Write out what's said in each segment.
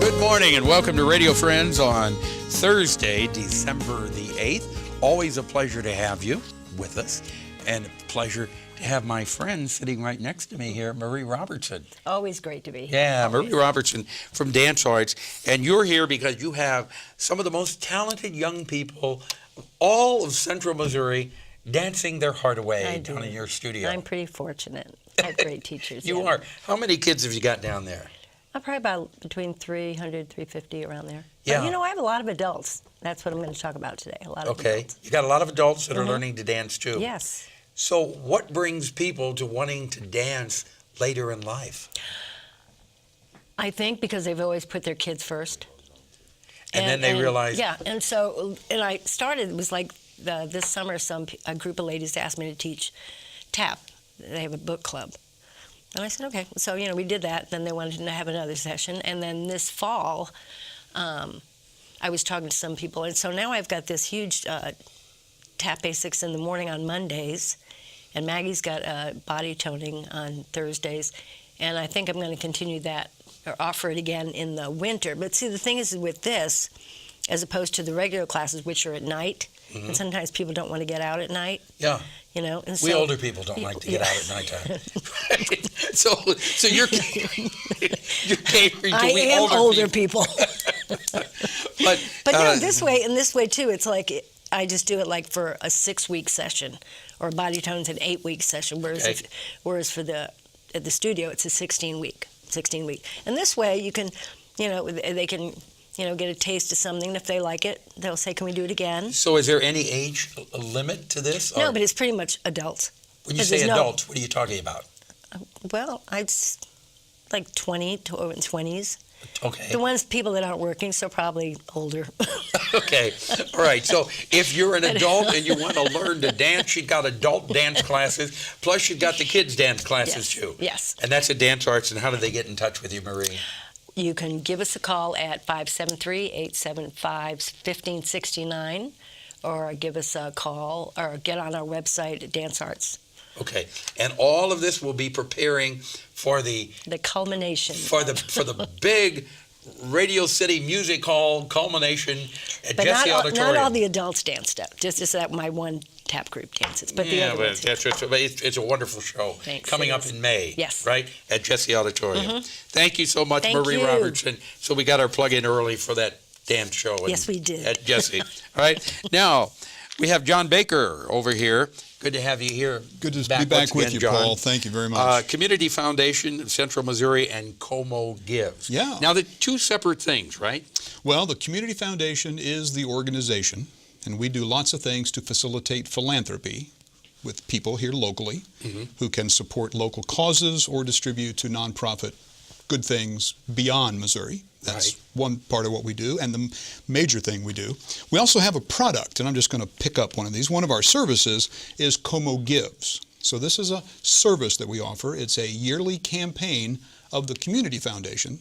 Good morning and welcome to Radio Friends on Thursday, December the 8th. Always a pleasure to have you with us, and a pleasure to have my friend sitting right next to me here, Marie Robertson. Always great to be here. Yeah, Always. Marie Robertson from Dancearts, and you're here because you have some of the most talented young people all of Central Missouri dancing their heart away down in your studio. I'm pretty fortunate. I have great teachers. You are. How many kids have you got down there? Probably about between 300, 350 around there. Yeah. But, you know, I have a lot of adults. That's what I'm going to talk about today. A lot of adults. You got a lot of adults that are learning to dance too. Yes. So what brings people to wanting to dance later in life? I think because they've always put their kids first. And then they realize. Yeah, and I started, it was like this summer, a group of ladies asked me to teach tap. They have a book club. And I said, okay. So, you know, we did that. Then they wanted to have another session. And then this fall, I was talking to some people. And so now I've got this huge tap basics in the morning on Mondays. And Maggie's got body toning on Thursdays. And I think I'm going to continue that or offer it again in the winter. But see, the thing is with this, as opposed to the regular classes, which are at night, and sometimes people don't want to get out at night. Yeah. You know, and we older people don't like to get out at nighttime. so you're catering to we older people. but no, this way too. It's like I just do it like for a 6-week session, or body tones an 8-week session. Whereas for at the studio it's a 16-week. And this way you can, you know, they can, you know, get a taste of something. If they like it, they'll say, can we do it again? So is there any age limit to this? No, but it's pretty much adults. When you say adults, what are you talking about? Well, I'd like 20 to over 20s. Okay. The people that aren't working, so probably older. Okay. All right. So if you're an adult and you want to learn to dance, you've got adult dance classes, plus you've got the kids' dance classes too. Yes. And that's at Dancearts. And how do they get in touch with you, Marie? You can give us a call at 573-875-1569, or give us a call, or get on our website at Dancearts. Okay, and all of this will be preparing for the culmination for the big Radio City Music Hall culmination at Jesse Auditorium. Not all the adults dance stuff. Just that my one tap group dances, but the other ones. It's a wonderful show. Thanks, coming up in May. Yes. Right at Jesse Auditorium. Thank you so much, Thank Marie you. Robertson. So we got our plug in early for that dance show. Yes, we did. At Jesse. All right. Now we have John Baker over here. Good to have you here. Good to be back with you, John. Paul. Thank you very much. Community Foundation of Central Missouri and CoMoGives. Yeah. Now, they're two separate things, right? Well, the Community Foundation is the organization, and we do lots of things to facilitate philanthropy with people here locally who can support local causes or distribute to nonprofit good things beyond Missouri. That's one part of what we do, and the major thing we do. We also have a product, and I'm just going to pick up one of these. One of our services is CoMoGives. So this is a service that we offer. It's a yearly campaign of the Community Foundation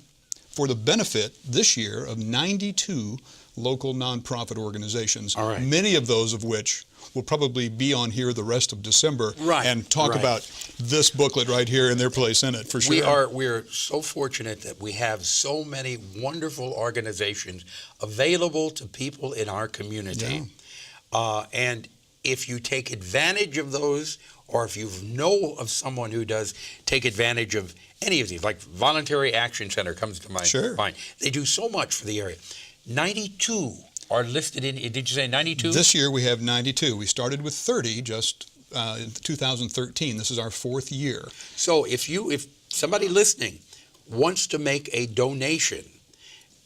for the benefit this year of 92 local nonprofit organizations, many of those of which will probably be on here the rest of December and talk about this booklet right here and their place in it for sure. We're so fortunate that we have so many wonderful organizations available to people in our community. Yeah. And if you take advantage of those, or if you know of someone who does take advantage of any of these, like Voluntary Action Center comes to my mind. They do so much for the area. 92 are listed in, did you say 92? This year we have 92. We started with 30 just in 2013. This is our 4th year. So if somebody listening wants to make a donation,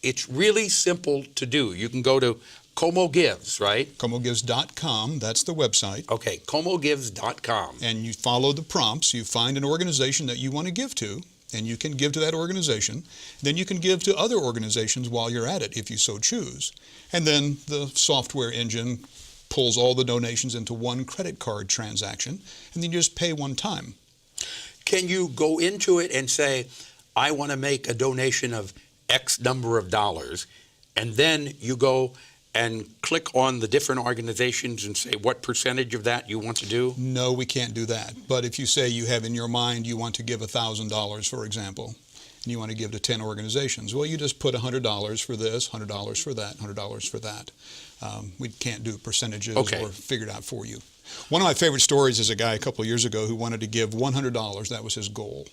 it's really simple to do. You can go to CoMoGives, right? CoMoGives.com, that's the website. Okay, CoMoGives.com. And you follow the prompts. You find an organization that you want to give to, and you can give to that organization. Then you can give to other organizations while you're at it, if you so choose. And then the software engine pulls all the donations into one credit card transaction, and then you just pay one time. Can you go into it and say, I want to make a donation of X number of dollars, and then you go and click on the different organizations and say what percentage of that you want to do? No, we can't do that. But if you say you have in your mind you want to give $1,000, for example, and you want to give to 10 organizations. Well, you just put $100 for this, $100 for that, $100 for that. We can't do percentages or figure it out for you. One of my favorite stories is a guy a couple of years ago who wanted to give $100. That was his goal.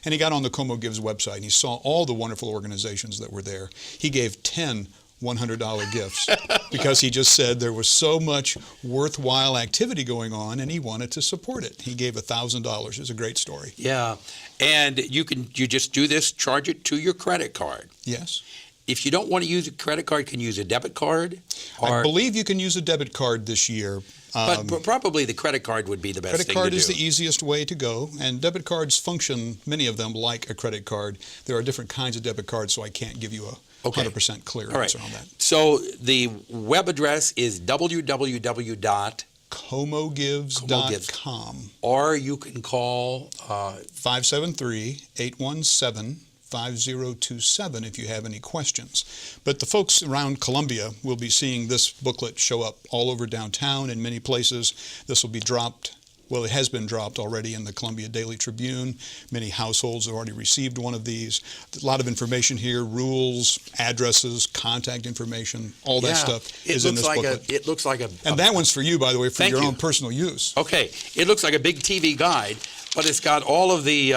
And he got on the CoMoGives website and he saw all the wonderful organizations that were there. He gave 10 $100 gifts because he just said there was so much worthwhile activity going on and he wanted to support it. He gave $1,000. It's a great story. Yeah, and you just do this, charge it to your credit card. Yes. If you don't want to use a credit card, can you use a debit card? I believe you can use a debit card this year. But probably the credit card would be the best thing to do. Credit card is the easiest way to go, and debit cards function, many of them, like a credit card. There are different kinds of debit cards, so I can't give you a 100% clear answer on that. So the web address is www.CoMoGives.com. Or you can call 573-817-5027 if you have any questions. But the folks around Columbia will be seeing this booklet show up all over downtown in many places. This will be dropped. Well, it has been dropped already in the Columbia Daily Tribune. Many households have already received one of these. A lot of information here, rules, addresses, contact information, all that stuff is in this booklet. It looks like a... And that one's for you, by the way, for your own personal use. Okay. It looks like a big TV guide, but it's got all of the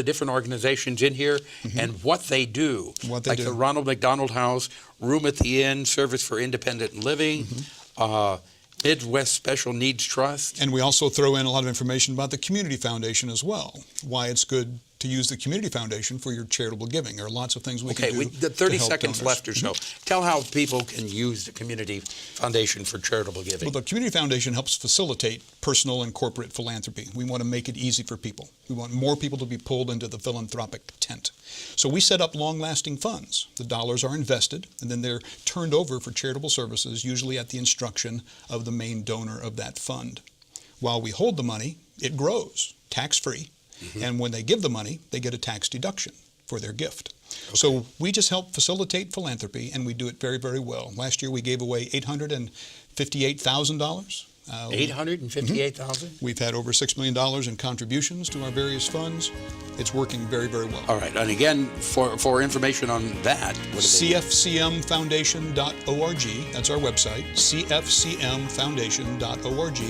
different organizations in here and what they do. Like the Ronald McDonald House, Room at the Inn, Service for Independent Living, Midwest Special Needs Trust. And we also throw in a lot of information about the Community Foundation as well, why it's good to use the Community Foundation for your charitable giving. There are lots of things we can do. Okay, the 30 seconds left or so. Tell how people can use the Community Foundation for charitable giving. Well, the Community Foundation helps facilitate personal and corporate philanthropy. We want to make it easy for people. We want more people to be pulled into the philanthropic tent. So we set up long-lasting funds. The dollars are invested, and then they're turned over for charitable services, usually at the instruction of the main donor of that fund. While we hold the money, it grows, tax-free. And when they give the money, they get a tax deduction for their gift. So we just help facilitate philanthropy, and we do it very, very well. Last year we gave away $858,000. $858,000? We've had over $6 million in contributions to our various funds. It's working very, very well. All right. And again, for information on that, what is it? CFCMFoundation.org. That's our website, CFCMFoundation.org.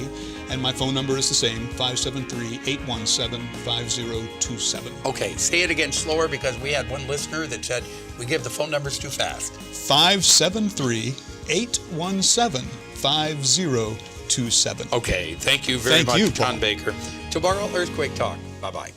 And my phone number is the same, 573-817-5027. Okay. Say it again slower because we had one listener that said we give the phone numbers too fast. 573-817-5027. Okay. Thank you very much, John Baker. Tomorrow, Earthquake Talk. Bye-bye.